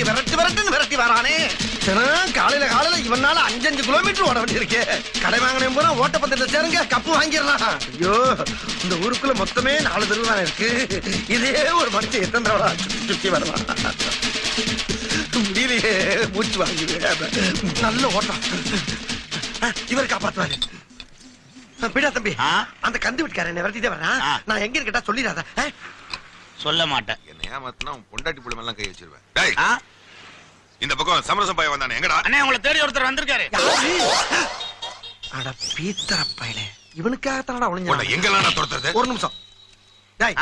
வண்டி விரட்டி வரானே. காலையில இவனால 5 கிலோமீட்டர் ஓட வேண்டி இருக்கு. கடை வாங்கினேன் போனா ஓட்டப்பந்தயத்துல சேருங்க, கப்பு வாங்கிடலாம். ஐயோ, இந்த ஊருக்குள்ள மொத்தமே 4 தெரு தானே இருக்கு. இதே ஒரு மனுஷன் எத்தனை தடவை சுத்தி வருவான். முடியலையே, மூச்சு வாங்குது. நல்ல ஓட்டம். இவர் காப்பாத்துவாரு. பிடா தம்பி, அந்த கந்து வீட்டுக்காரன் என்ன விரட்டிட்டே வர்றான். நான் எங்க இருக்கட்டா சொல்லிடாத. சொல்ல மாட்டேன். என்ன ஏமாத்தினா பொண்டாட்டி புள்ள மேல கை வச்சிருவேன். இந்த பக்கம் சமரசம் பையன் வந்தானே, எங்கடா? அண்ணே, உங்களை தேடி ஒருத்தர் வந்திருக்காரு. அட பீத்தர பையலே, இவனுக்காகத்தானடா ஒளிஞ்சா. எங்கெல்லாம் நான் துரத்துறது? ஒரு நிமிஷம். டேய்,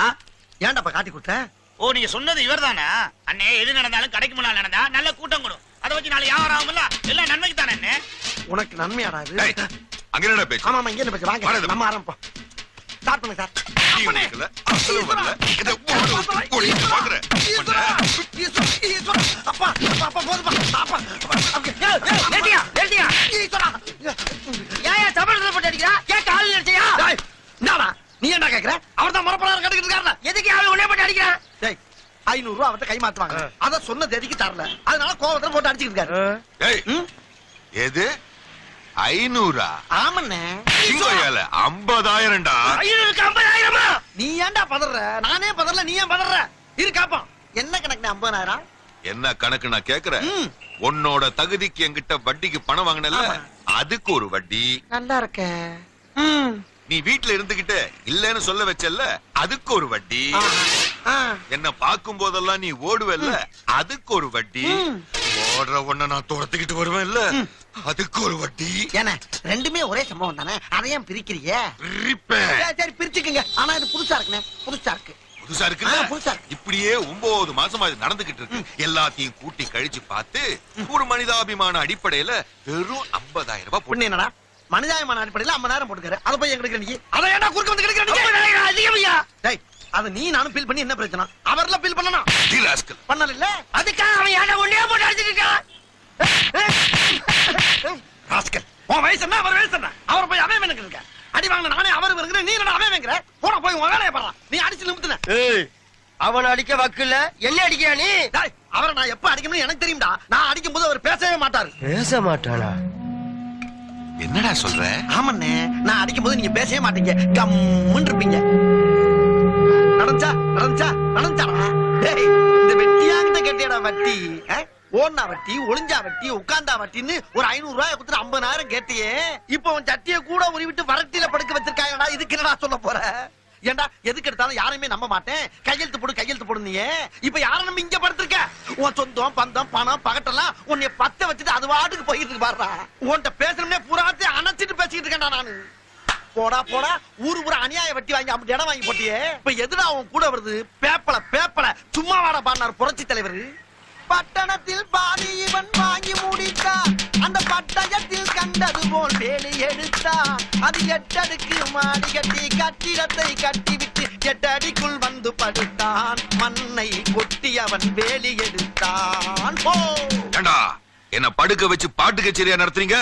ஏன்டாப்பா காட்டி கொடுத்த? ஓ, நீங்க சொன்னது இவர்தானா? அண்ணே, எது நடந்தாலும் கடைக்கு முன்னால நடந்தா நல்ல கூட்டம் கூடும். அதை வச்சு நாளை வியாபாரம் ஆகும்ல, எல்லாம் நன்மைக்கு தானே. அண்ணே, உனக்கு நன்மையாடா இது? அங்க என்ன பேச்சு? ஆமா, இங்க என்ன பேச்சு? வாங்க நம்ம ஆரம்பம். ஸ்டார்ட் பண்ணுங்க சார். நீ என்ன கேக்குற? அவர் தான் மரப்பலாறு கட்டிக்கிட்டு இருக்காரு. எதுக்கு அவன் உடனே போட்டு அடிக்கிறான்? 500 ரூபா அவர்கிட்ட கை மாத்துவாங்க. அத சொன்ன தேதிக்கு தரல, அதனால கோவத்துல போட்டு அடிச்சுக்கிட்டு இருக்காரு. எது 500? ஆமண்ணே, 50,000டா. 50,000? நீ ஏன்டா பதற? நானே பதறல, நீ ஏன் பதற? இரு காப்போம். என்ன கணக்கு 50,000? என்ன கணக்கு நான் கேக்குறேன். உன்னோட தகுதிக்கு என்கிட்ட வட்டிக்கு பணம் வாங்கினல, அதுக்கு ஒரு வட்டி. நல்லா இருக்க. நீ வீட்டுல இருந்துகிட்டு இல்லன்னு சொல்ல வச்சல்ல, அதுக்கு ஒரு வட்டி. என்ன பாக்கும் போதெல்லாம் நீ ஓடுவல்ல, அதுக்கு ஒரு வட்டி. ஓடுற ஒண்ண நான் துரத்துக்கிட்டு வருவேன்ல, அதுக்கு ஒரு வட்டி. ஏன்னா ரெண்டுமே ஒரே சம்பவம் தானே, அதையும் பிரிக்கிறீங்க? சரி பிரிச்சுக்குங்க. ஆனா இது புதுசா இருக்குண்ணே. புதுசா இருக்கு. புதுசா இருக்கு. இப்படியே 9 மாசமா இது நடந்துகிட்டு இருக்கு. எல்லாத்தையும் கூட்டி கழிச்சு பார்த்து ஒரு மனிதாபிமான அடிப்படையில வெறும் 50,000 ரூபாய் போட்டு. என்னடா மனிதாபிமான அடிப்படையில 50,000 போட்டுக்காரு. அதை போய் எங்களுக்கு நீ அதை ஏன்டா குறுக்க வந்து கிடைக்கிறீங்க? அதிகமையா? டேய், அது நீ நானும் ஃபீல் பண்ணி என்ன பிரச்சனை? அவர்ல ஃபீல் பண்ணணும். பண்ணல இல்ல, அதுக்காக அவன் ஏன்டா ஒண்ணே போட்டு அடிச்சிட்டான்? ராஸ்கல், உன் வயசு என்ன, அவர் வயசு என்ன? அவர் போய் அவன் எனக்கு இருக்க அடி வாங்கின நானே அவர் வருகிறேன். நீ என்ன அவன் வாங்குற? போன போய் உன் வேலையை பாரு. நீ அடிச்சு நிமித்துன. அவன் அடிக்க வக்கில்ல, என்ன அடிக்கியா நீ? டேய், அவரை நான் எப்ப அடிக்கணும்னு எனக்கு தெரியும்டா. நான் அடிக்கும் போது அவர் பேசவே மாட்டாரு. பேச மாட்டானா? என்னடா சொல்ற? ஆமண்ணே, நான் அடிக்கும் போது நீங்க பேசவே மாட்டீங்க, கம்முன்னு இருப்பீங்க. நடந்துச்சாடா. டேய், இந்த வெட்டியாங்கிட்ட கேட்டியடா வட்டி. ஓடுனா வட்டி, ஒளிஞ்சா வட்டி, உட்கார்ந்தா வட்டின்னு ஒரு 500 ரூபாய் கொடுத்து 50,000 கேட்டியே. இப்ப உன் சட்டிய கூட உருவிட்டு வரட்டில படுக்க வச்சிருக்காங்கடா. இதுக்கு என்னடா சொல்ல போற? ஏண்டா எதுக்கு எடுத்தாலும் யாரையுமே நம்ப மாட்டேன், கையெழுத்து போடு நீ. இப்ப யாரை நம்ப இங்க படுத்திருக்க? உன் சொந்தம் பந்தம் பணம் பகட்டெல்லாம் உன்னை பத்த வச்சுட்டு அது வாட்டுக்கு போயிட்டு இருக்கு பாருடா. உன்கிட்ட பேசணும்னே புறாத்தையும் அணைச்சிட்டு பேசிக்கிட்டு இருக்கேன்டா நானு. போடா ஊரு அநியாய வட்டி வாங்கி அப்படி இடம் வாங்கி போட்டியே. இப்ப எதுடா உன் கூட வருது? பேப்பல சும்மா வாடா பாடினார் புரட்சி தலைவர். பட்டணத்தில் பாதி இவன் வாங்கி முடித்தான், அந்த பட்டயத்தில் கண்டது போல் வேலி எடுத்தான். அது 8 அடுக்கு மாடி கட்டி கட்டிடத்தை கட்டிவிட்டு 8 அடிக்குள் வந்து படுத்தான். மண்ணை கொட்டி அவன் வேலி எடுத்தான். என்ன படுக்க வச்சு பாட்டு கச்சேரியா நடத்துறீங்க?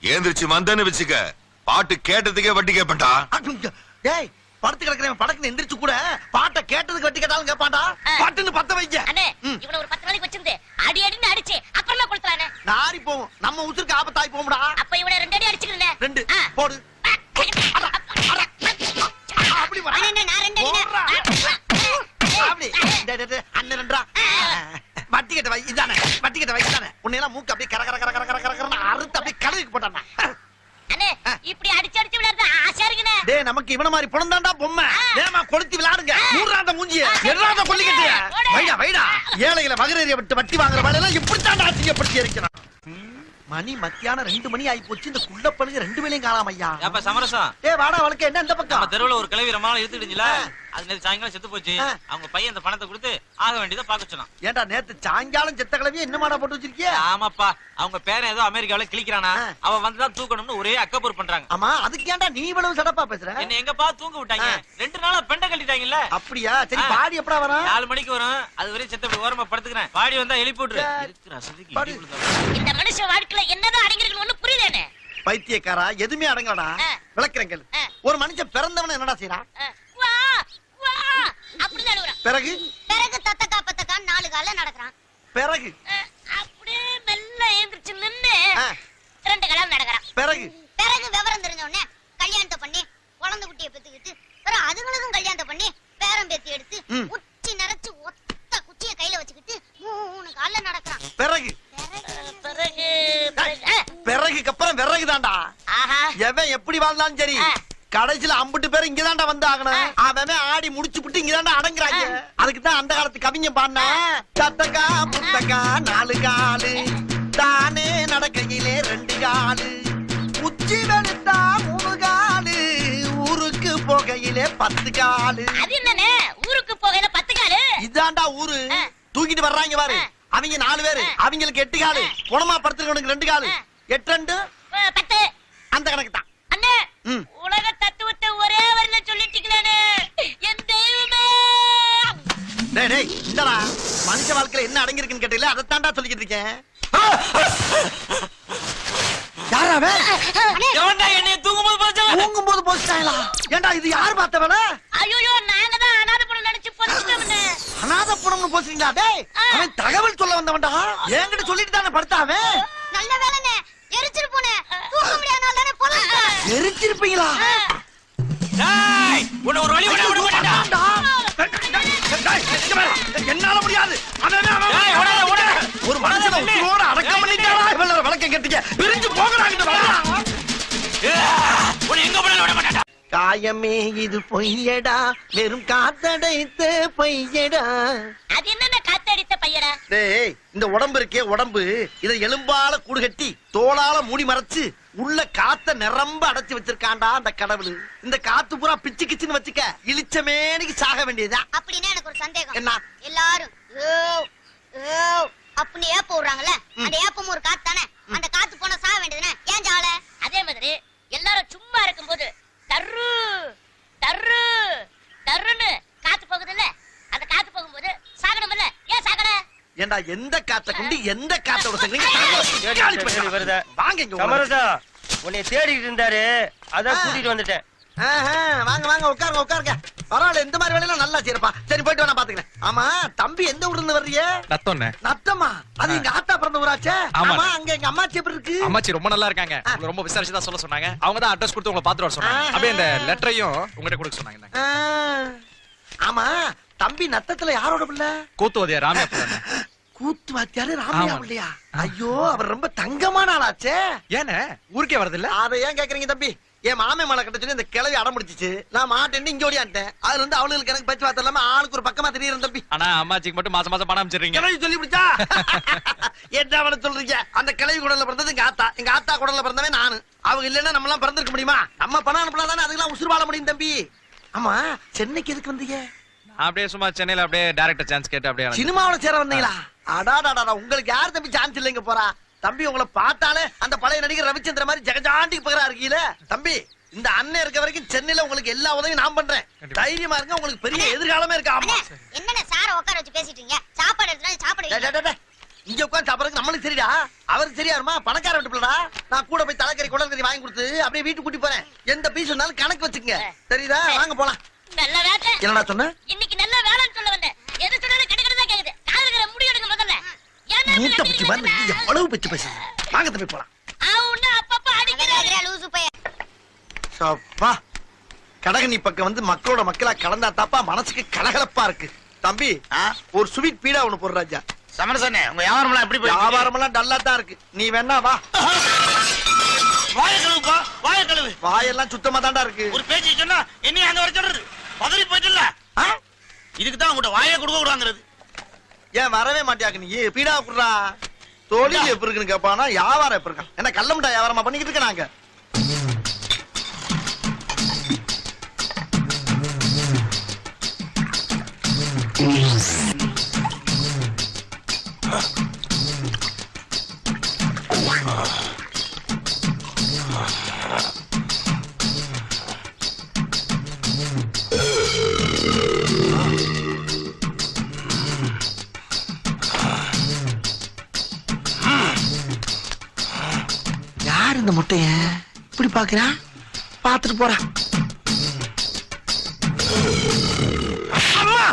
ஏந்திரிச்சு வந்தன்னு வச்சுக்க, பாட்டு கேட்டதுக்கே வட்டி கேப்பண்டா. ஏய், படுத்து கிடக்குறேன் படக்குன்னு எந்திரிச்சு கூட பாட்டை கேட்டதுக்கு வட்டி கேட்டாலும் கேட்பாண்டா. பாட்டுன்னு பத்த வைங்க. இவன ஒரு 10 நாளைக்கு வச்சிருந்து அடி அடின்னு அடிச்சு அப்புறமா கொடுத்துறானே. நாரி போவும், நம்ம உசுருக்கு ஆபத்தாய் போமுடா. அப்ப இவனை 2 அடி அடிச்சுக்கிறேன். 2 போடு. அப்படி வா. நான் 2 அடி. அப்படி. அண்ணன் 2 வட்டி கேட்ட வை இதானே. வட்டி கேட்ட வை இதானே. உன்னையெல்லாம் மூக்கு அப்படியே கர அறுத்து அப்படியே கடலுக்கு போட்டானே. அண்ணே, இப்படி அடிச்சு விளையாடுறது ஆசையா இருக்குனே. டேய், நமக்கு இவன மாதிரி பொணந்தாண்டா பொம்மை. ஏமா கொளுத்தி விளையாடுங்க. மூறாத மூஞ்சிய எல்லாத கொல்லிக்கிட்டிய. வைடா ஏழைகளை மகரேறிய விட்டு வட்டி வாங்குற வேலையெல்லாம் இப்படி தாண்டா அசிங்கப்படுத்தி இருக்கிறான். மணி மத்தியானம் 2 மணி ஆகி போச்சு. இந்த குள்ளப்பனுங்க 2 வேளையும் காணாம ஐயா. அப்ப சமரசம். டேய் வாடா, வழக்க என்ன இந்த பக்கம்? நம்ம தெருவுல ஒரு கிழவி ரமால இழுத்துடுச்சுல, அது நேத்து சாயங்காலம் செத்து போச்சு. அவங்க பையன் அந்த பணத்தை கொடுத்து ஆக வேண்டியதை பாக்க சொன்னான். ஏண்டா நேத்து சாயங்காலம் செத்த கிழவிய என்ன மாடா போட்டு வச்சிருக்கிய? ஆமாப்பா, அவங்க பேரன் ஏதோ அமெரிக்காவில கிளிக்கிறானா, அவ வந்துதான் தூக்கணும்னு ஒரே அக்கப்பூர் பண்றாங்க. ஆமா, அதுக்கு ஏன்டா நீ இவ்வளவு சடப்பா பேசுற? என்ன எங்கப்பா தூங்க விட்டாங்க? 2 நாளா பெண்டை கட்டிட்டாங்கல்ல. அப்படியா? சரி, பாடி எப்படா வரும்? 4 மணிக்கு வரும். அது வரையும் செத்த ஓரமா படுத்துக்கிறேன். பாடி வந்தா எழுப்பி விட்டுரு. இருக்கிற அசதிக்கு இந்த மனுஷ வாழ்க்கையில என்னதான் அடங்கிருக்கு ஒண்ணு புரியலனே. பைத்தியக்காரா, எதுமே அடங்கலடா. விளக்குறேங்க. ஒரு மனுஷன் பிறந்தவன என்னடா செய்றான்? வா வா அப்படி நடுவுறான். பிறகு தத்தக்கா 4 கால்ல நடக்கறான். பிறகு அப்படியே மெல்ல எழுந்திருச்சு நின்னு ஆ, 2 கலம் நடக்கிறான். பிறகு பிறகு விவரம் தெரிஞ்ச உடனே கல்யாணத்தை பண்ணி குழந்தை குட்டியை பெத்துக்கிட்டு பிறகு அதுங்களுக்கும் கல்யாணத்தை பண்ணி பேரம் பேத்தி எடுத்து ம். உச்சி நிறைச்சு ஒத்த குச்சியை கையில வச்சுக்கிட்டு 3 கால்ல நடக்கிறான். பிறகு பிறகு பிறகுக்கு அப்புறம் விறகு தான்டா. ஆஹா எவன் எப்படி வாழ்ந்தாலும் சரி ஆ. கடைசியில அம்புட்டு பேர் இங்கதான்டா வந்து ஆகணும். அவன் ஆடி முடிச்சு புட்டு இங்கதான்டா அடங்குறாங்க. அதுக்கு தான் அந்த காலத்து கவிஞ பாடினா சத்தக்கா புத்தக்கா 4 காலு தானே நடக்கையிலே 2 காலு உச்சி வெளுத்தா 3 காலு ஊருக்கு போகையிலே 10 காலு. அது என்னன்னு ஊருக்கு போகையில 10 காலு. இதான்டா ஊரு. ஆ. தூக்கிட்டு வர்றாங்க பாரு. அவங்க 4 பேரு, அவங்களுக்கு 8 காலு, குணமா படுத்துறவனுக்கு 2 காலு. 8 2 10. அந்த கணக்கு தான். அண்ணே ம். உலக தத்துவத்தை ஒரே வரியில சொல்லிட்டீங்களே என் தெய்வமே. டேய் டேய் இந்தடா மனுஷ வாழ்க்கையில என்ன அடங்கி இருக்குன்னு கேட்டீங்களா, அதைத்தான்டா சொல்லிக்கிட்டு இருக்கேன். யாராவே எவன்டா என்னைய தூங்கும்போது போச்சவன்? தூங்கும்போது போச்சுட்டாங்களா? ஏண்டா இது யார் பார்த்த வேலை? ஐயோ நாங்க தான் அனாதை பணம் நினைச்சு பொறுத்துட்டோம்னு. அநாத புணம்னு போச்சுங்களா? டேய் அவன் தகவல் சொல்ல வந்தவன்டா. என்கிட்ட சொல்லிட்டு தானே படுத்தாவே. நல்ல வேலைனே எரிச்சிரு போனே. தூங்க முடியாதனால தானே பொறுத்துட்டேன். எரிச்சிருப்பீங்களா? டேய் உன்னை ஒரு வழி விட மாட்டேன்டா. என்னால முடியாது. டேய் ஓடாத ஓடாத. ஒரு மனுஷனை உயிரோட அடக்கம் பண்ணிட்டாரா? இவ்வளவு விளக்கம் கேட்டீங்க. பிரிஞ்சு போகறாங்க. உன்னை எங்க போனாலும் விட மாட்டேன்டா. காயமே இது பொய்யடா, வெறும் காத்தடைத்த பொய்யடா. அது என்னென்ன காத்தடித்த பையடா? டேய் இந்த உடம்பு இருக்கே உடம்பு, இதை எலும்பால கூடு கட்டி தோளால மூடி மறைச்சு உள்ள காத்த நிரம்ப அடைச்சு வச்சிருக்காண்டா அந்த கடவுள். இந்த காத்து பூரா பிச்சு கிச்சுன்னு வச்சுக்க இளிச்சமேனிக்கு சாக வேண்டியதா. அப்படின்னா எனக்கு ஒரு சந்தேகம். என்ன? எல்லாரும் அப்படின்னு ஏப்ப விடுறாங்கல்ல, அந்த ஏப்பம் ஒரு காத்து தானே. அந்த காத்து போனா சாக வேண்டியதுனே, ஏன் சாவல? அதே மாதிரி எல்லாரும் சும்மா இருக்கும்போது தர்ரு தர்ரு தர்ருன்னு காத்து போகுதுல்ல, அந்த காத்து போகும்போது சாகணும்ல, ஏன் சாகல? ஏண்டா எந்த காத்த கொண்டு எந்த காத்தோட சரி, வருதா. வாங்க இங்க சமரசா உன்னை தேடிட்டு இருந்தாரு, அதான் கூட்டிட்டு வந்துட்டேன். வாங்க வாங்க உட்காருங்க உட்காருங்க. பரவாயில்ல, இந்த மாதிரி வேலையெல்லாம் நல்லா செய்யறப்பா. சரி போயிட்டு வேணா பாத்துக்கிறேன். ஆமா தம்பி எந்த ஊர்ல இருந்து வர்றீங்க? நத்தோண்ணே. நத்தமா? அது எங்க ஆத்தா பிறந்த ஊராச்சே. ஆமா. ஆமா அங்க எங்க அம்மாச்சி எப்படி இருக்கு? அம்மாச்சி ரொம்ப நல்லா இருக்காங்க. உங்களை ரொம்ப விசாரிச்சு தான் சொல்ல சொன்னாங்க. அவங்க தான் அட்ரஸ் கொடுத்து உங்களை பாத்துட்டு வர சொன்னாங்க. அப்படியே இந்த லெட்டரையும் உங்ககிட்ட கொடுக்க சொன்னாங்க. ஆமா தம்பி நத்தத்துல யாரோட பிள்ளை? கூத்துவதியா ராமையா பிள்ளை. கூத்து வாத்தியாரு ராமையா ஆமா. பிள்ளையா? ஐயோ அவர் ரொம்ப தங்கமான ஆளாச்சே. ஏன்னு ஊருக்கே வரது இல்ல? அதை ஏன் கேக்குறீங்க தம்பி? என் மாமே மலை கட்ட சொல்லி இந்த கிளவி அடம் முடிச்சிச்சு. நான் மாட்டேன்னு இங்க ஓடியான்ட்டேன். அதுல இருந்து அவளுக்கு எனக்கு பேச்சு வார்த்தை இல்லாம ஆளுக்கு ஒரு பக்கமா தெரியுறேன் தம்பி. ஆனா அம்மாச்சிக்கு மட்டும் மாசம் மாசம் பணம் அமைச்சிடுறீங்க. கிளவி சொல்லி பிடிச்சா என்ன அவனை சொல்றீங்க? அந்த கிளவி குடல்ல பிறந்தது எங்க ஆத்தா, எங்க ஆத்தா குடல்ல பிறந்தவன் நானு. அவங்க இல்லன்னா நம்ம எல்லாம் பிறந்திருக்க முடியுமா? நம்ம பணம் அனுப்பினா தானே அதுக்கெல்லாம் உசுறு வாழ முடியும் தம்பி. ஆமா சென்னைக்கு எதுக்கு வந்தீங்க? அப்படியே சும்மா சென்னையில அப்படியே டைரக்டர் சான்ஸ் கேட்டு அப்படியே சினிமாவோட சேர வந்தீங்களா? அடாடாடா உங்களுக்கு யார் தம்பி சான்ஸ் இல்லைங்க போறா? தம்பி உங்களை பார்த்தாலே அந்த பழைய நடிகர் ரவிச்சந்திர மாதிரி ஜெகஜாண்டிக்கு பகரா இருக்கீல தம்பி. இந்த அண்ணன் இருக்க வரைக்கும் சென்னையில உங்களுக்கு எல்லா உதவியும் நான் பண்றேன். தைரியமா இருங்க, உங்களுக்கு பெரிய எதிர்காலமே இருக்கு. ஆமா என்னென்ன சார உட்கார வச்சு பேசிட்டு இருக்கீங்க? சாப்பாடு எடுத்துனா சாப்பாடு இங்க உட்காந்து சாப்பிடறதுக்கு நம்மளுக்கு சரிடா, அவருக்கு சரியா இருமா? பணக்கார வீட்டுலடா. நான் கூட போய் தலைக்கறி குடல்கறி வாங்கி கொடுத்து அப்படியே வீட்டுக்கு கூட்டி போறேன். எந்த பீஸ் இருந்தாலும் கணக்கு வச்சுக்கங்க, தெரியுதா? வாங்க போலாம். நல்ல வேலை. என்னடா சொன்ன? இன்னைக்கு நல்ல வேலைன்னு சொல்ல வந்தேன். எது சொன்னாலும் கிடக்கிறதா கேக்குது. காதுல முடி எடுங்க முதல்ல. மூட்டை பிச்சு பாரு, எவ்வளவு பிச்சு பேசுறேன். வாங்க தம்பி போலாம். அவன அப்பப்ப அடிக்கிறாரு லூசு பைய. சப்பா கடகனி பக்கம் வந்து மக்களோட மக்களா கலந்தா தாப்பா மனசுக்கு கலகலப்பா இருக்கு. தம்பி ஒரு ஸ்வீட் பீடா ஒண்ணு போடுற ராஜா. சமரசனே உங்க வியாபாரம் எல்லாம் எப்படி போயிருக்கு? வியாபாரம் எல்லாம் டல்லா தான் இருக்கு. நீ வேணா வா. வாய கழுவுப்பா, வாய கழுவு. வாயெல்லாம் சுத்தமா தான்டா இருக்கு. ஒரு பேச்சு சொன்னா என்ன அங்க வர சொல்றது? பதறி போயிட்டுல. இதுக்கு தான் உங்கள்ட்ட வாயை கொடுக்க கூடாங்கிறது. ஏன் வரவே மாட்டியாக்கு நீ? பீடா குடுறா. தொழில் எப்படி இருக்குன்னு கேப்பானா, வியாபாரம் எப்படி இருக்கா? என்ன கள்ள முட்டா வியாபாரமா பண்ணிக்கிட்டு இருக்க? நாங்க யார் இந்த முட்டைய இப்படி பாக்குறா? பாத்துட்டு போறா. அம்மா!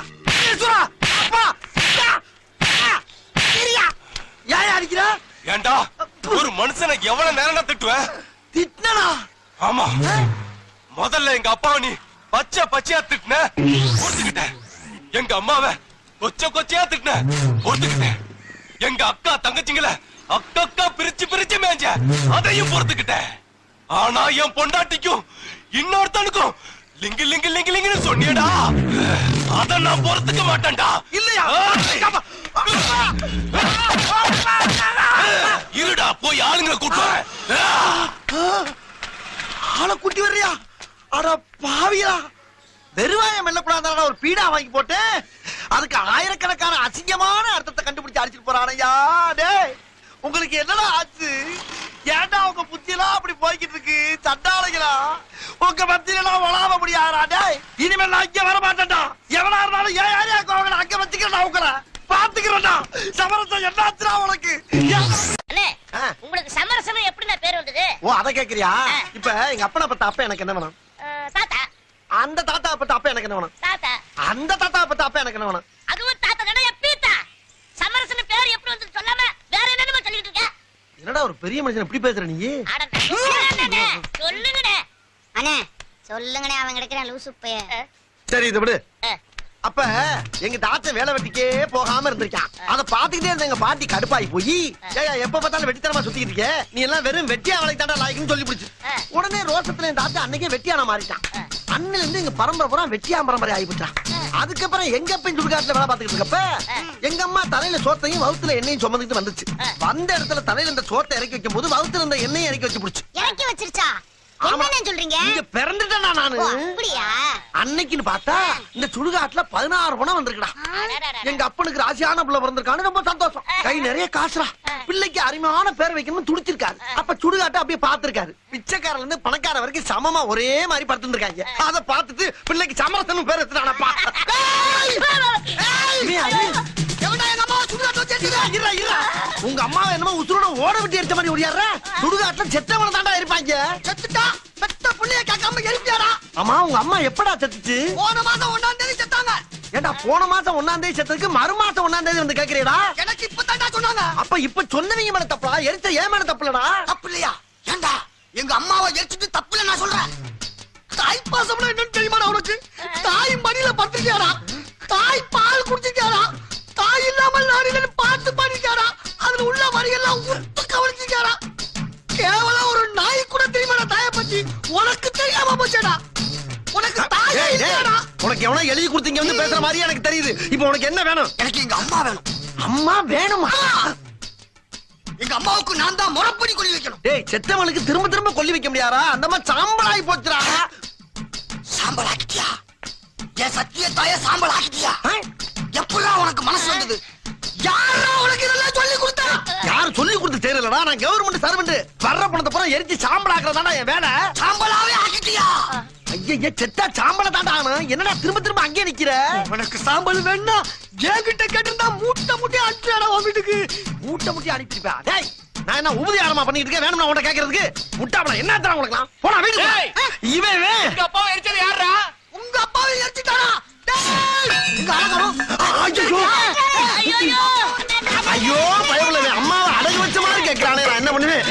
ஈஸ்வரா! அப்பா! அக்கா! அக்கா! இரியா! ஏண்டா ஒரு மனுஷனை எவ்வளவு நேரம் திட்டுவேன்? திட்டினா ஆமா, முதல்ல எங்க அப்பாவை நீ பச்சை பச்சையா திட்டுன, பொறுத்துக்கிட்டேன். எங்க அம்மாவை கொச்ச கொச்சையா திட்டுன, பொறுத்துக்கிட்டேன். எங்க அக்கா தங்கச்சிங்கள அக்கா பிரிச்சு பிரிச்சு மேஞ்ச, அதையும் பொறுத்துக்கிட்டேன். ஆனா என் பொண்டாட்டிக்கும் இன்னொருத்தனுக்கும் லிங்கு லிங்கு லிங்கு லிங்குன்னு சொன்னியடா, அத நான் பொறுத்துக்க மாட்டேன்டா. இல்லையா? இருடா, போய் ஆளுங்களை கூட்டு வரேன். ஆளை கூட்டி வர்றியா? அட பாவியா, வெறுவாயம் மெல்லக்கூடாது ஒரு பீடா வாங்கி போட்டு அதுக்கு ஆயிரக்கணக்கான அசிங்கமான அர்த்தத்தை கண்டுபிடிச்சு அடிச்சுட்டு போறானையா. டேய், உங்களுக்கு என்னடா ஆச்சு? ஏன்டா உங்க புத்தியெல்லாம் அப்படி போய்கிட்டு இருக்கு? சண்டாளைகளா, உங்க மத்தியெல்லாம் வளாவ முடியாதா? டேய், இனிமேல் நான் இங்க வர மாட்டேன்டா. எவனா இருந்தாலும் ஏன் யாரையாக்கு அவங்களை அங்க வச்சுக்கிறேன், உங்களை பாத்துக்கிறேன்டா. சமரசம் என்னாச்சுடா உனக்கு? அண்ணே, உங்களுக்கு சமரசம் எப்படின்னா பேர் வந்தது? ஓ, அதை கேக்குறியா? இப்ப எங்க அப்பனை பத்த அப்ப எனக்கு என்ன வேணும்? தாத்தா. அந்த தாத்தா பத்த அப்ப எனக்கு என்ன வேணும்? தாத்தா. அந்த தாத்தா பத்த அப்ப எனக்கு என்ன வேணும்? அதுவும் தாத்தா தானே, எப்பீத்தா. சமரசம் பேர் எப்படி வந்து சொல்லாம வேற என்னன்னு சொல்லிட்டு இருக்க? என்னடா ஒரு பெரிய மனுஷன் இப்படி பேசுற நீ? அட சொல்லுங்கண்ணே. அண்ணே சொல்லுங்கண்ணே, அவன் கிடைக்கிறான் லூசு பைய. சரி, இது விடு. அப்ப எங்க தாத்தா வேலை வெட்டிக்கே போகாம இருந்திருக்கான். அத பாத்துக்கிட்டே இருந்த எங்க பாட்டி கடுப்பாயி போய், ஏயா எப்ப பார்த்தாலும் வெட்டித்தனமா சுத்திக்கிட்டு இருக்க, நீ எல்லாம் வெறும் வெட்டியா வேலைக்கு தாண்டா லாய்க்குன்னு சொல்லி பிடிச்சு. உடனே ரோசத்துல என் தாத்தா அன்னைக்கே வெட்டியான மாறிட்டான். அண்ணில இருந்து எங்க பரம்பரை பூரா வெட்டியா பரம்பரை ஆகிவிட்டான். அதுக்கப்புறம் எங்க அப்ப சுடுகாட்டுல வேலை பார்த்துக்கிட்டு இருக்கப்ப எங்க அம்மா தலையில சோத்தையும் வவுத்துல எண்ணெயும் சுமந்துட்டு வந்துச்சு. வந்த இடத்துல தலையில இந்த சோத்தை இறக்கி வைக்கும் போது வவுத்துல இருந்த எண்ணெயை இறக்கி வச்சு பிடிச்சு. இறக்கி வச்சிருச்சா? என்ன சொல்றீங்க? இங்க பிறந்துட்டேனா நானு? அப்படியா? அன்னைக்குன்னு பார்த்தா இந்த சுடுகாட்டுல 16 பணம் வந்திருக்குடா. எங்க அப்பனுக்கு ராசியான பிள்ளை பிறந்திருக்கான்னு ரொம்ப சந்தோஷம். கை நிறைய காசுடா. பிள்ளைக்கு அருமையான பேர் வைக்கணும்னு துடிச்சிருக்காரு. அப்ப சுடுகாட்டை அப்படியே பாத்துருக்காரு. பிச்சைக்காரல இருந்து பணக்கார வரைக்கும் சமமா ஒரே மாதிரி படுத்துருக்காங்க. அத பார்த்துட்டு பிள்ளைக்கு சமரசனும் பேர் வச்சுட்டானப்பா. உங்க அம்மா என்னமோ உசுரோட ஓட விட்டு எடுத்த மாதிரி ஓடியாடுற. சுடுகாட்டுல செத்தவன தாண்டா இருப்பாங்க. செத்துட்டா பெத்த புள்ளைய கேட்காம எரிப்பியாரா? ஆமா, உங்க அம்மா எப்படா செத்துச்சு? போன மாசம் 1ஆம் தேதி செத்தாங்க. ஏண்டா போன மாசம் 1ஆம் தேதி செத்ததுக்கு மறு மாசம் 1ஆம் தேதி வந்து கேக்குறீடா? எனக்கு இப்ப தாண்டா சொன்னாங்க. அப்ப இப்ப சொன்னவங்க மேல தப்பா, எரிச்ச ஏன் மேல தப்புலடா? தப்பு இல்லையா? ஏண்டா எங்க அம்மாவை எரிச்சிட்டு தப்பு இல்ல நான் சொல்றேன். தாய் பாசம்னா என்னன்னு தெரியுமாடா உனக்கு? தாய் மடியில படுத்திருக்கியாரா? தாய் பால் குடிச்சிருக்கியாரா? தாய் இல்லாமல் நாரில பார்த்து பண்ணிருக்காரா? அதுல உள்ள வரியெல்லாம் உத்து கவனிச்சிருக்காரா? கேவலம் ஒரு நாய் கூட தெரியுமாடா தாயை பத்தி? உனக்கு தெரியாம போச்சேடா. உனக்கு தாயே இல்லடா. உனக்கு எவனோ எழுதி கொடுத்தீங்க வந்து பேசுற மாதிரி எனக்கு தெரியுது. இப்போ உனக்கு என்ன வேணும்? எனக்கு எங்க அம்மா வேணும். அம்மா வேணுமா? எங்க அம்மாவுக்கு நான் தான் முறப்படி கொல்லி வைக்கணும். டேய், செத்தவனுக்கு திரும்ப திரும்ப கொல்லி வைக்க முடியாதா? அந்த மாதிரி சாம்பலாகி போச்சுடா. சாம்பல் ஆக்கிட்டியா? என் சத்திய தாய சாம்பல் ஆக்கிட்டியா? எப்படா உனக்கு மனசு வந்தது? யாரா உனக்கு இதெல்லாம் சொல்லி கொடுத்தா? யாரு சொல்லி கொடுத்து தெரியலடா. நான் கவர்மெண்ட் சர்வெண்ட். வர்ற பணத்தை பூரா எரிச்சு சாம்பல் ஆக்குறதாடா என் வேலை. சாம்பலாவே ஆக்கிட்டியா? ஐயா, செத்தா சாம்பல தாண்டா ஆகணும். என்னடா திரும்ப திரும்ப அங்கே நிக்கிற? உனக்கு சாம்பல் வேணா என்கிட்ட கேட்டிருந்தா மூட்டை மூட்டையா அனுப்பிடா உன் வீட்டுக்கு. மூட்டை மூட்டையா அனுப்பிடுப்பா. டேய், நான் என்ன உபதியாரமா பண்ணிட்டு இருக்கேன்? வேணும்னா உன்கிட்ட கேட்கறதுக்கு? முட்டாப்பல என்ன தர உனக்கு? போடா வீட்டுக்கு. இவன் எங்க அப்பாவை எரிச்சது யாரா? உங்க அப்பாவை எரிச்சிட்டாரா? ஐயோ பயவுல அம்மாவை அடகு வச்ச மாதிரி கேட்கிறானே. நான் என்ன பண்ணுவேன்?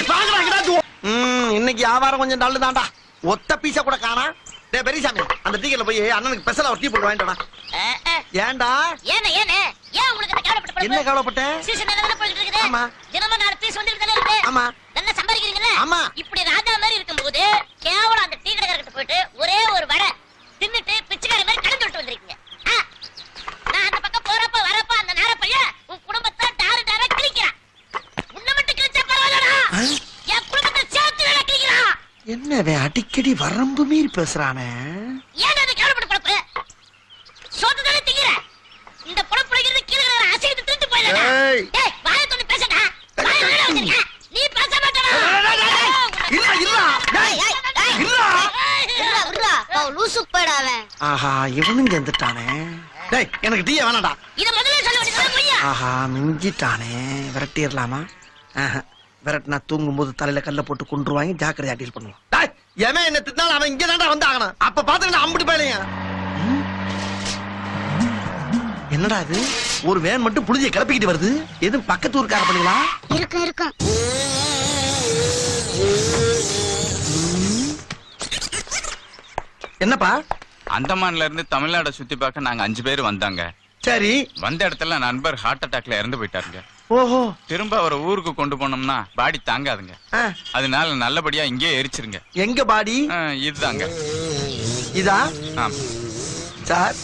இன்னைக்கு வியாபாரம் கொஞ்சம் நல்லு தாண்டா. ஒத்த பீசா கூட காணா. டேய் பெரியசாமி, அந்த டீக்கல போய் அண்ணனுக்கு ஸ்பெஷலா ஒரு டீ போட்டு வாங்கிட்டா. ஏன்டா? என்ன கவலைப்பட்ட? ஆமா. தினமும் 4 பீஸ் வந்துட்டு தானே இருக்கு. ஆமா. நல்லா சம்பாதிக்கிறீங்களே. ஆமா. இப்படி ராஜா மாதிரி இருக்கும்போது கேவலம் அந்த டீ கடைக்காரர்கிட்ட போயிட்டு ஒரே ஒரு வடை தின்னுட்டு பிச்சைக்காரி மாதிரி கடன் சொல்லிட்டு வந்திருக்கீங்க. நான் அந்த பக்கம் போறப்ப வரப்ப அந்த நேர பையன் உன் குடும்பத்தை டாரு டாரா கிழிக்கிறான். உன்னை மட்டும் கிழிச்சா பரவாயில்லடா, என் குடும்பத்தை சேர்த்து வேலை கிழிக்கிறான். என்னவே அடிக்கடி வரம்பு மீறி பேசுறானே? ஏன் அது கேவலப்பட்ட பொழப்பு? சோத்து தானே திங்கிற. இந்த பொழப்பு பிடிக்கிறது கீழே அசைத்து திருட்டு போயிடா. டேய், வாயை தொட்டு பேசடா. வாயை வேலை வச்சிருக்க. நீ பேச மாட்டடா. இல்ல இல்ல. டேய், இல்ல. விட்றா விட்றா. லூசு போய்டாவே. ஆஹா, இவனுங்க வந்துட்டானே. டேய், எனக்கு டீ வேணாம்டா. இத முதல்ல சொல்ல வேண்டியது பொய்யா? ஆஹா, மிஞ்சிட்டானே. விரட்டிரலாமா? விரட்டினா தூங்கும் போது தலையில கல்ல போட்டு கொன்றுவாங்க. ஜாக்கிரதையா டீல் பண்ணுவோம். டேய், எவன் என்ன திட்டினாலும் அவன் இங்க தான்டா வந்து ஆகணும். அப்ப பாத்துக்கிட்டு அம்பிட்டு போயிலையா? என்னடா இது ஒரு வேன் மட்டும் புளிய கிளப்பிக்கிட்டு வருது எதுவும் பக்கத்து ஊருக்கார பண்ணீங்களா? இருக்கும் என்னப்பா? அந்தமான்ல இருந்து தமிழ்நாட சுத்தி பார்க்க நாங்க 5 பேர் வந்தாங்க. சரி. வந்த இடத்துல நண்பர் ஹார்ட் அட்டாக்ல இறந்து போயிட்டாருங்க. ஓஹோ. திரும்ப அவரை ஊருக்கு கொண்டு போனோம்னா பாடி தாங்காதுங்க. அதனால நல்லபடியா இங்கே எரிச்சிருங்க. எங்க பாடி? இதுதாங்க. இதா? சார்,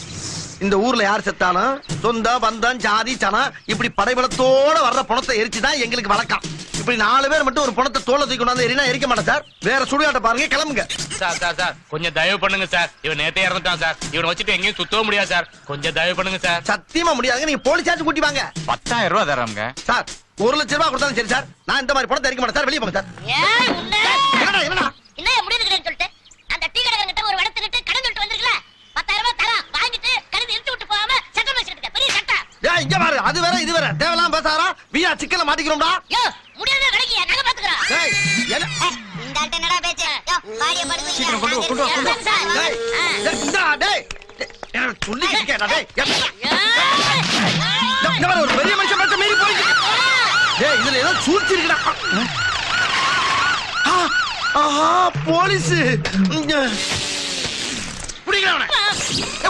இந்த ஊர்ல யார் செத்தாலும் சொந்த பந்தம் ஜாதி சனம் இப்படி படைபலத்தோட வர்ற பணத்தை எரிச்சுதான் எங்களுக்கு வழக்கம். இப்படி 4 பேர் மட்டும் ஒரு பணத்தை தோலை தூக்கி கொண்டாந்து எரினா எரிக்க மாட்டேன் சார். வேற சுடுகாட்ட பாருங்க, கிளம்புங்க. சார் கொஞ்சம் தயவு பண்ணுங்க சார். இவன் நேத்தே இறந்துட்டான் சார். இவனை வச்சுட்டு எங்கேயும் சுத்தவும் முடியாது சார். கொஞ்சம் தயவு பண்ணுங்க சார். சத்தியமா முடியாதுங்க. நீங்க போலீஸாச்சும் கூட்டி வாங்க. 10,000 ரூபாய் தராங்க சார். 1 லட்சம் ரூபாய் கொடுத்தாலும் சரி சார். நான் இந்த மாதிரி பணத்தை எரிக்க மாட்டேன் சார். வெளியே போங்க சார். என்னடா என்ன முடியுதுன்னு சொல்லிட்டு அந்த டீ கடைக்கிட்ட ஒரு வடத்துக்கிட்டு கடன் சொல்லிட்டு வந்திருக்கல 10,000 ரூபாய் தரா வாங்கிட்டு கடன் இழுத்து விட்டு போகாம சட்டம் வச்சிருக்க பெரிய சட்டம். ஏய் இங்க பாரு, அது வேற இது வேற. தேவலாம் பேசாரா? வீணா சிக்கல மாட்டிக்கிறோம்டா. யோ முடியாத விலகிய நாங்க பாத்துக்கறோம். டேய் இந்த ஆட்ட என்னடா பேச்சு? யோ பாடிய படுங்க. சீக்கிரம் கொண்டு வா. டேய் இந்தா டேய். என்ன சொல்லி கேட்டா டேய். இங்க பாரு, ஒரு பெரிய மனுஷன் பேச்ச மீறி போயிடு. டேய் இதுல ஏதோ சூழ்ச்சி இருக்குடா. ஆஹா போலீஸ். புடிங்க அவனை.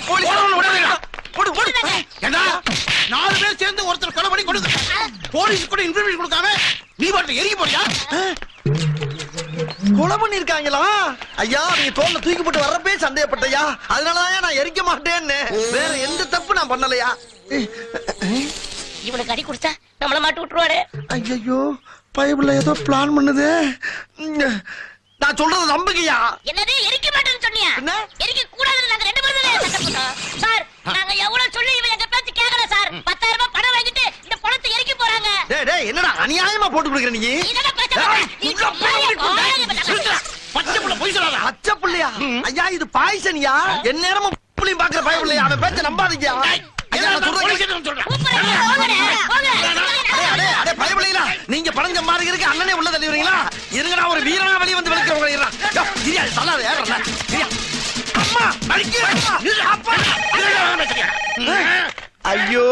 போலீஸ் ஓடுடா. ஓடு. ஏண்டா 4 பேர் சேர்ந்து ஒருத்தர் கொலை பண்ணி கொடுங்க. போலீஸ் கூட இன்ஃபர்மேஷன் கொடுக்காம நீ பாட்டு எரிக்க போறியா? கொலை பண்ணி இருக்காங்களா? ஐயா நீங்க தோல்ல தூக்கி போட்டு வரப்பே சந்தேகப்பட்டயா. அதனாலதான் நான் எரிக்க மாட்டேன்னு. வேற எந்த தப்பு நான் பண்ணலையா? இவனுக்கு அடி கொடுத்தா நம்மள மாட்டி விட்டுருவாரு. ஐயோ பைபிள்ல ஏதோ பிளான் பண்ணுது. நான் சொல்றத நம்புங்கயா. என்னது எரிக்க மாட்டேன்னு சொன்னியா? என்ன? எரிக்க கூடாதுன்னு நாங்க 2 பேரும் தான் சட்டம் போட்டோம். சார் நாங்க எவ்வளவு சொல்லி இவன் எங்க பேச்சு கேக்கல சார். 10,000 ரூபாய் பணம் வாங்கிட்டு இந்த பணத்தை எரிக்க போறாங்க. டேய் என்னடா அநியாயமா போட்டு கொடுக்குற நீ? இதெல்லாம் பேச்ச பச்சை புள்ள போய் சொல்லாத. பச்சை புள்ளையா? ஐயா இது பாய்சன்யா. எந்நேரமும் புள்ளையும் பாக்குற பயப்புள்ளையா. அவன் பேச்ச நம்பாதீங்க. நீங்க பணம் சம்பாதிக்கிறதுக்கு அண்ணனே உள்ள தள்ளிடுறீங்களா? இருங்கடா ஒரு வீரனா வெளியே வந்து விளக்குறவங்க. ஐயோ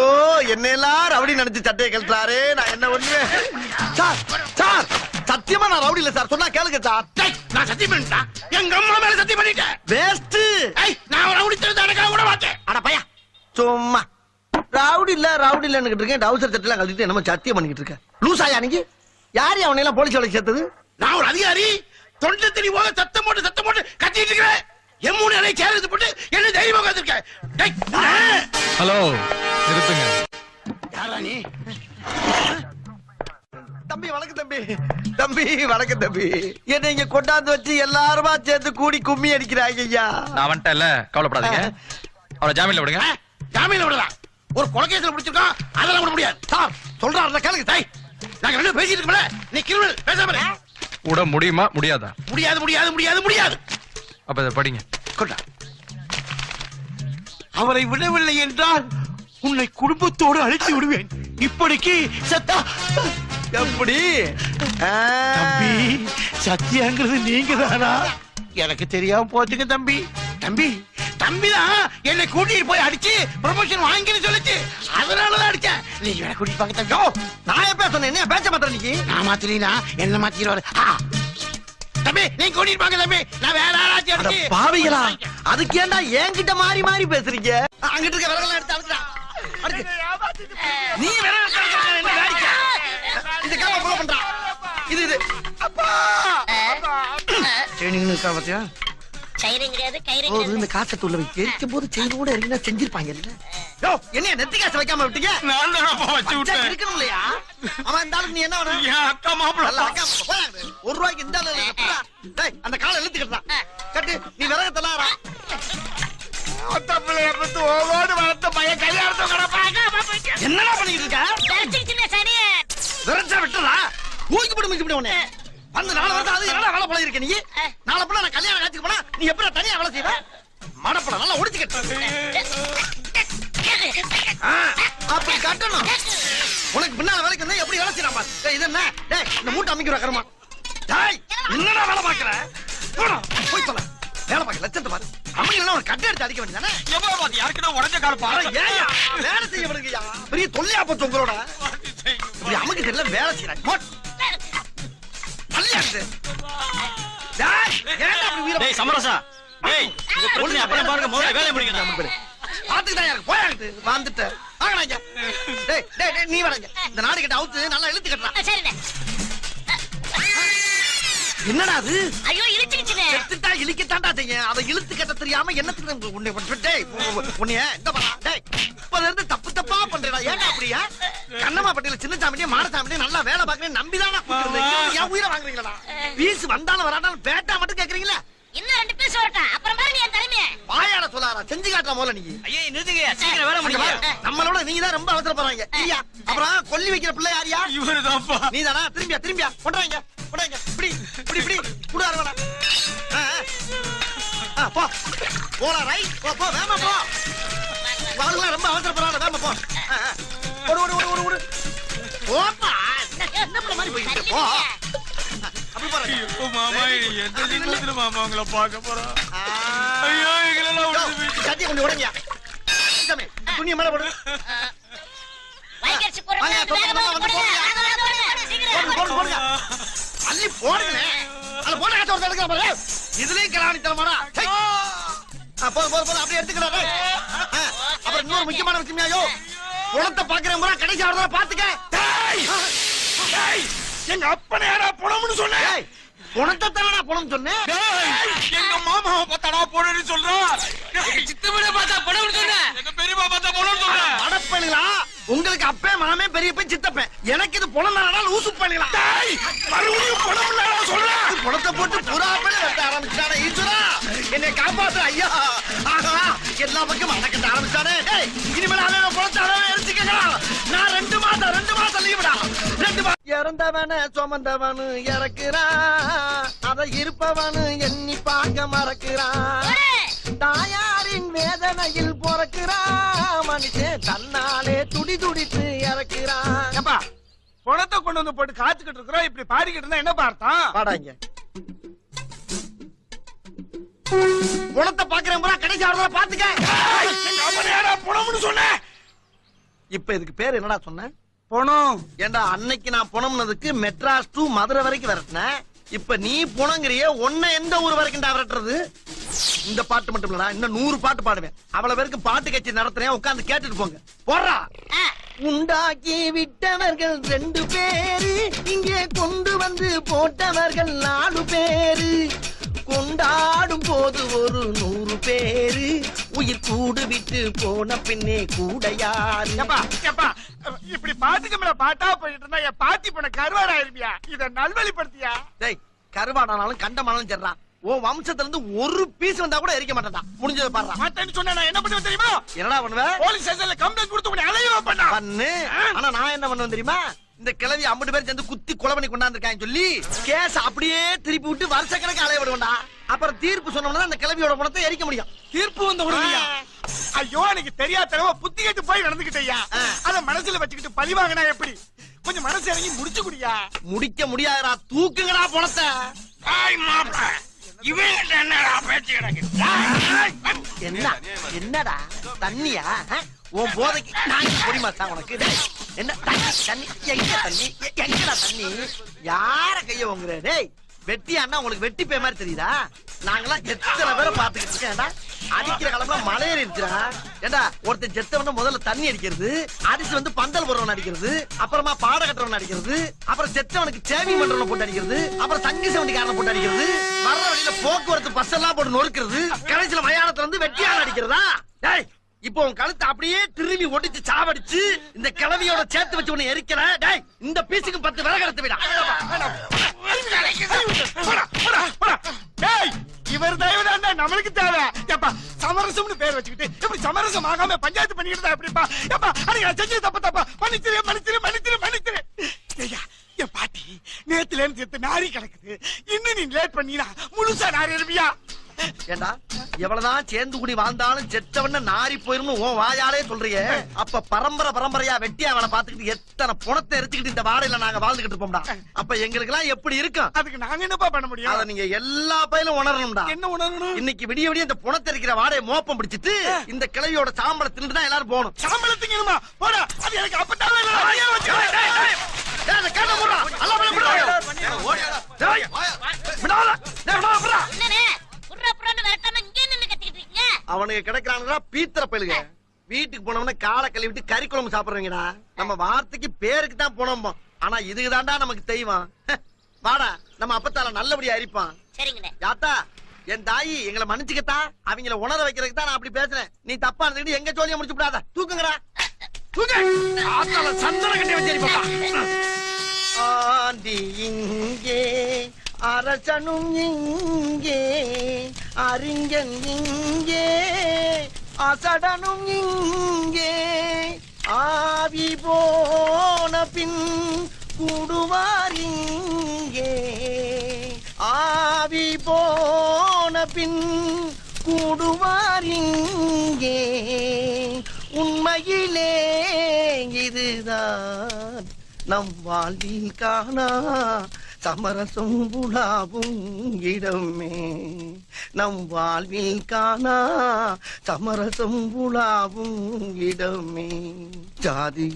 என்னெல்லாம் ரவுடி நினைச்சு சட்டையை கழட்டாரு. நான் என்ன ஒண்ணு சார் சத்தியமா நான் ரவுடி இல்ல சார். சொன்னா கேளுங்க சார். நான் சத்தியம் பண்ணிட்டேன். எங்க அம்மா மேல சத்தியம் பண்ணிட்டேன். வேஸ்ட். நான் ரவுடி தெரிஞ்ச கூட மாட்டேன். அட பையா சும்மா ரவுடி இல்லன்னு இருக்கேன். டவுசர் சட்டெல்லாம் கழட்டிட்டு என்னமோ சத்தியம் பண்ணிக்கிட்டு இருக்கேன். லூசாயா நீங்க? யாரு அவனை எல்லாம் போலீஸ் வேலைக்கு சேர்த்தது? நான் ஒரு அதிகாரி. தொண்டை தெரி போக சத்தம் போட்டு கத்திட்டு இருக்கிறேன். எம்மூணு அலை சேர்த்து போட்டு என்ன தைரியமாக வந்திருக்கேன். ஹலோ நிறுத்துங்க. யாரா நீ? தம்பி வணக்கம் தம்பி வணக்கம் தம்பி. என்ன இங்க கொண்டாந்து வச்சு எல்லாருமா சேர்ந்து கூடி கும்மி அடிக்கிறாங்க ஐயா. நான் வந்துட்டேன்ல, கவலைப்படாதீங்க. அவரை ஜாமீன்ல விடுங்க. ஜாமீன்ல விடலாம். ஒரு கொலைகேஸ்ல பிடிச்சிருக்கோம். அதெல்லாம் விட முடியாது. சார் சொல்றாருல கேளுங்க. தாய் நாங்க ரெண்டு பேசிட்டு இருக்கோம்ல. நீ கிரிமினல் பேசாம இரு. விட முடியுமா முடியாதா? முடியாது. அப்ப இதை படிங்க. கொண்டா. அவரை விடவில்லை என்றால் உன்னை குடும்பத்தோடு அழைத்து விடுவேன். இப்படிக்கு சத்தா எப்படி தம்பி சத்தியாங்கிறது நீங்க தானா? எனக்கு தெரியாம போச்சுங்க தம்பி. தம்பிதான் என்னை கூட்டிட்டு போய் அடிச்சு ப்ரமோஷன் வாங்கின்னு சொல்லிச்சு. அதனாலதான் அடிச்சேன். நீங்க என்ன கூட்டிட்டு பாக்க தம்பி. நான் எப்ப சொன்னேன்? என்ன பேச்ச மாத்திர நீங்க? நான் மாத்திரீனா என்ன மாத்திடுவாரு. தம்பி நீங்க கூட்டிட்டு பாக்க தம்பி. நான் வேற ஆளாச்சும் அடிச்சு பாவிகளா. அதுக்கு ஏன்டா என்கிட்ட மாறி பேசுறீங்க? அங்கிட்டு இருக்க விறகெல்லாம் எடுத்து அழுத்துடா. நீ வேற என்ன வேடிக்கை? இது கேமரா ஃபாலோ பண்றா. இது அப்பா ட்ரெயினிங் இருக்கா பாத்தியா? சைரன் கிடையாது கயிறு ஓ இந்த காசை உள்ள வை. எரிக்கும் போது செயினோட எரிஞ்சா செஞ்சிருப்பாங்கல்ல. யோ என்ன நெத்தி காசை வைக்காம விட்டீங்க? நான் தான் வச்சு விட்டேன். இருக்கணும் இல்லையா? அவன் இந்த ஆளுக்கு நீ என்ன வேணும்? என் அக்கா மாப்பிள்ள. நல்ல அக்கா போறாங்க. 1 ரூபாய்க்கு இந்த ஆளு எப்படா? டேய் அந்த காலை இழுத்துக்கடா. கட்டு நீ விறகு தள்ளாரா. ஒத்தப்பிள்ளைய பத்து ஓவோடு வளர்த்த பையன் கல்யாணத்தை கிடப்பாங்க. என்னடா பண்ணிட்டு இருக்க? சின்ன சனி விரச்சா விட்டுறா. ஊக்கி போட்டு மிச்சு உடனே அந்த 4 வருஷம் அது என்னடா வேலை பழகி இருக்க நீ? நாளை புள்ள நான் கல்யாணம் காட்சிக்கு போனா நீ எப்படி தனியா வேலை செய்வ? மடப்பட நல்லா ஒடிச்சுக்கிட்டு அப்படி கட்டணும். உனக்கு பின்னால வேலைக்கு வந்தா எப்படி வேலை செய்யறாமா? இது என்ன? டேய் இந்த மூட்டை அமைக்கிற கரமா. டேய் என்னடா வேலை பாக்குற? போய் சொல்ல. வேலை பார்க்க லட்சத்தை பாரு அவங்க ஒரு கட்டை எடுத்து அடிக்க வேண்டியதானே யாருக்கிட்ட உடஞ்ச கால பாரு வேலை செய்ய விடுங்கய்யா பெரிய தொல்லையா போச்சு உங்களோட இப்படி அமுக்கு தெரியல வேலை செய்யறாங்க சமரசா அப்புறம் பாருங்க முதல்ல வேலையை முடிக்கிறேன் பாத்துக்கிட்டா போயாங்கிட்டு வந்துட்டு நீ வராங்க இந்த நாடு கிட்ட அவுத்து நல்லா இழுத்து கட்டுறான் என்னடா அது ஐயோ இழுத்துக்கிச்சுனே செத்துட்டா இழுக்கத்தாண்டா செய்ய அதை இழுத்து கட்ட தெரியாம என்னத்துக்கு உன்னைய இந்த பாரா டேய் இப்பல இருந்து தப்பு தப்பா பண்றடா ஏன்டா அப்படியா கண்ணம்மா பட்டியில சின்ன சாமியே மாட சாமியே நல்லா வேலை பாக்குறேன் நம்பிதானா ஏன் உயிரை வாங்குறீங்களா பீஸ் வந்தாலும் வராட்டாலும் பேட்டா மட்டும் கேக்குறீங்களா இன்னும் 2 பீஸ் வரட்டும் அப்புறம் பாருங்க என் தலைமையை வாயாட சொல்லாரா செஞ்சு காட்டுற போல நீ ஐயே நிறுத்துங்க சீக்கிரம் வேலை முடிங்க நம்மளோட நீங்க தான் ரொம்ப அவசரப்படுறாங்க இல்லையா அப்புறம் கொல்லி வைக்கிற பிள்ளை யாரியா இவருதான்ப்பா நீதானா திரும்பியா கொண்டாங்க இப்படி கூட வரவனா போ போடா ரைட் போ வேமா போ வாங்கலாம் ரொம்ப அவசரப்படுறாங்க வேமா போ ஓடு போப்பா என்ன பண்ண மாதிரி போயிட்டு போ அப்படி போறேன் மாமா எந்த நிமிஷத்துல மாமா உங்களை பார்க்க போறோம் ஐயோ எங்களெல்லாம் சத்திய கொஞ்சம் உடங்கியா துணியை மேல போடு வைக்கர்ச்சி போடுங்க போடுங்க அள்ளி போடுங்க அதுல போன காசு ஒரு எடுக்கிற பாரு இதுலயும் கிளாணி தரமாடா போதும் அப்படியே எடுத்துக்கிறாரு அப்புறம் இன்னொரு முக்கியமான விஷயமையோ குளத்தை பாக்குற முறை கடைசி ஆடுறத பாத்துக்க எங்க அப்பனை யாரா புணம்னு சொன்னேன் குணத்தை தானடா புணம் சொன்னேன் எங்க மாமாவை பார்த்தாடா போனேன்னு சொல்றான் சித்தப்பட பார்த்தா போனேன்னு சொன்னேன் எங்க பெரியப்பா பார்த்தா போனேன்னு சொல்றேன் அடப்பணிகளா உங்களுக்கு அப்பே மாமே பெரியப்பன் சித்தப்பன் எனக்கு இது புணம் தானடா லூசு பண்ணிகளா மறுபடியும் புணம் இல்லடா சொல்றேன் புணத்தை போட்டு புறாப்படி வெட்ட ஆரம்பிச்சானே ஈஸ்வரா என்னை காப்பாத்து ஐயா ஆஹா எல்லா பக்கம் அடக்கட்ட ஆரம்பிச்சானே டேய் இனிமேல் அவன் புணத்தை அவன் எடுத்துக்கலாம் நான் 2 மாசம் லீவுடா 2 மாசம் இறந்தவன சுமந்தவனு இறக்குறான் அதை இருப்பவனு எண்ணி பார்க்க மறக்கிறான் தாயாரின் வேதனையில் பொறக்கிறான் மனுஷன் தன்னாலே துடித்து இறக்கிறான் ஏப்பா பணத்தை கொண்டு வந்து போட்டு காத்துக்கிட்டு இருக்கிறோம் இப்படி பாடிக்கிட்டு இருந்தா என்ன பார்த்தோம் பாடாங்க பணத்தை பாக்குற முறை கடைசி ஆடுறத பாத்துக்க எங்க அப்பனை யாரா புணம்னு சொன்னேன் இப்ப இதுக்கு பேர் என்னடா சொன்ன பணம் ஏண்டா அன்னைக்கு நான் புணம்னதுக்கு மெட்ராஸ் டு மதுரை வரைக்கும் விரட்டினேன் இப்ப நீ புணங்கிறிய ஒன்ன எந்த ஊர் வரைக்கும் விரட்டுறது இந்த பாட்டு மட்டும் இல்லடா இன்னும் 100 பாட்டு பாடுவேன் அவ்வளவு பேருக்கு பாட்டு கட்சி நடத்துறேன் உட்கார்ந்து கேட்டுட்டு போங்க போடுறா உண்டாக்கி விட்டவர்கள் 2 பேரு இங்கே கொண்டு வந்து போட்டவர்கள் 4 பேரு கொண்டாடும் போது ஒரு 100 பேரு உயிர் கூடு விட்டு போன பின்னே கூட யாரு இப்படி பாட்டுக்கு மேல பாட்டா போயிட்டு இருந்தா என் பாத்தி போன கருவாடாயிருப்பியா இத நல்வழிப்படுத்தியா டேய் கருவாடானாலும் கண்டமானாலும் சரிடா உன் வம்சத்துல இருந்து ஒரு பீஸ் வந்தா கூட எரிக்க மாட்டேன்டா முடிஞ்சதை பாடுறா மாட்டேன்னு சொன்னா நான் என்ன பண்ணுவேன் தெரியுமா என்னடா பண்ணுவ போலீஸ் ஸ்டேஷன்ல கம்ப்ளைண்ட் கொடுத்து உன்னை அலையவா பண்ணு ஆனா நான் என்ன பண்ணுவேன் தெரியுமா இந்த கிழவி 50 பேர் சேர்ந்து குத்தி கொலை பண்ணி கொண்டாந்துருக்காங்க சொல்லி கேஸ் அப்படியே திருப்பி விட்டு வருஷக்கணக்கு அலைய விடுவேன்டா அப்புறம் தீர்ப்பு சொன்னோம்னா அந்த கிழவியோட பணத்தை எரிக்க முடியும் தீர்ப்பு வந்து உடனே ஐயோ எனக்கு தெரியாதனமா புத்தி கேட்டு போய் நடந்துக்கிட்டயா அத மனசுல வச்சுக்கிட்டு பழி வாங்கினா எப்படி கொஞ்சம் மனசு இறங்கி முடிச்சு குடியா முடிக்க முடியாதுடா தூக்குங்கடா பணத்தை என்னடா தண்ணியா உன் போதைக்கு நான் பொடிமாசா உனக்கு என்ன தண்ணி எங்கடா தண்ணி யார கைய வாங்குற டேய் வெட்டியான்னா உங்களுக்கு வெட்டி பே மாதிரி தெரியுதா நாங்கெல்லாம் எத்தனை பேரை பாத்துக்கிட்டு இருக்கேன்டா அடிக்கிற காலம்ல மலையேறி இருக்கிறா ஏண்டா ஒருத்தன் செத்தவன முதல்ல தண்ணி அடிக்கிறது அடிச்சு வந்து பந்தல் போடுறவன் அடிக்கிறது அப்புறமா பாட கட்டுறவன் அடிக்கிறது அப்புறம் செத்தவனுக்கு சேவிங் பண்றவன போட்டு அடிக்கிறது அப்புறம் தங்கி சவண்டிக்காரனை போட்டு அடிக்கிறது வர்ற வழியில போக்குவரத்து பஸ் எல்லாம் போட்டு நொறுக்கிறது கடைசியில மயானத்துல இருந்து வெட்டியான அடிக்கிறதா டேய் இப்போ உன் கழுத்தை அப்படியே திரும்பி ஒடிச்சு சாவடிச்சு இந்த கிழவியோட சேர்த்து வச்சு உன்னை எரிக்கிற டேய் இந்த பீஸுக்கு 10 விறகு எடுத்து விடா இவர் தயவுதான் நம்மளுக்கு தேவை ஏப்பா சமரசம்னு பேர் வச்சுக்கிட்டு எப்படி சமரசம் ஆகாம பஞ்சாயத்து பண்ணிக்கிட்டு எப்படிப்பா ஏப்பா அன்னைக்கு நான் செஞ்சது தப்பா மன்னிச்சிரு ஐயா என் பாட்டி நேத்துல இருந்து நாரி கிடக்குது இன்னும் நீ லேட் பண்ணினா முழுசா நாரி இருப்பியா ஏண்டா எவ்வளவுதான் சேர்ந்து கூடி வாழ்ந்தாலும் செத்தவன நாரி போயிரும் உன் வாயாலே சொல்றியே. அப்ப பரம்பரையா வெட்டியா அவளை பாத்துக்கிட்டு எத்தனை பணத்தை எரிச்சுக்கிட்டு இந்த வாடையில நாங்க வாழ்ந்துகிட்டு இருப்போம்டா. அப்ப எங்களுக்கு எல்லாம் எப்படி இருக்கும்? அதுக்கு நாங்க என்னப்பா பண்ண முடியும்? அத நீங்க எல்லா பயிலும் உணரணும்டா. என்ன உணரணும்? இன்னைக்கு விடிய விடிய இந்த பணத்தை இருக்கிற வாடையை மோப்பம் பிடிச்சிட்டு இந்த கிழவியோட சாம்பலை தின்னு தான் எல்லாரும் போகணும். சாம்பளத்துக்குமா போடா, அது எனக்கு அப்பத்தாவே இல்ல. அவனுக்கு கிடைக்கிறானுடா பீத்திர பயிலுங்க. வீட்டுக்கு போனவன காலை கழுவிட்டு கறி குழம்பு சாப்பிடுறீங்கடா. நம்ம வார்த்தைக்கு பேருக்கு தான் போனோம், ஆனா இதுக்கு தாண்டா நமக்கு தெய்வம். வாடா நம்ம அப்பத்தால நல்லபடியா அரிப்பான். சரிங்கண்ணே. யாத்தா என் தாயி எங்களை மன்னிச்சுக்கத்தா. அவங்கள உணர வைக்கிறதுக்கு தான் நான் அப்படி பேசுறேன். நீ தப்பா இருந்துட்டு எங்க ஜோலியை முடிச்சு விடாத. தூக்குங்கடா சந்தன கட்டி வச்சிருப்பா. ஆண்டி இங்கே அரசனும் இங்கே அறிஞன் இங்கே அசடனும் இங்கே ஆவி போன பின் கூடுவார் இங்கே ஆவி போன பின் கூடுவார் இங்கே உண்மையிலே இதுதான் நம் வாழ்வில் காணா சமரசம் புலாவும் இடமே. நம் வாழ்வில் காணா சமரசம் புலாவும் இடமே. ஜாதி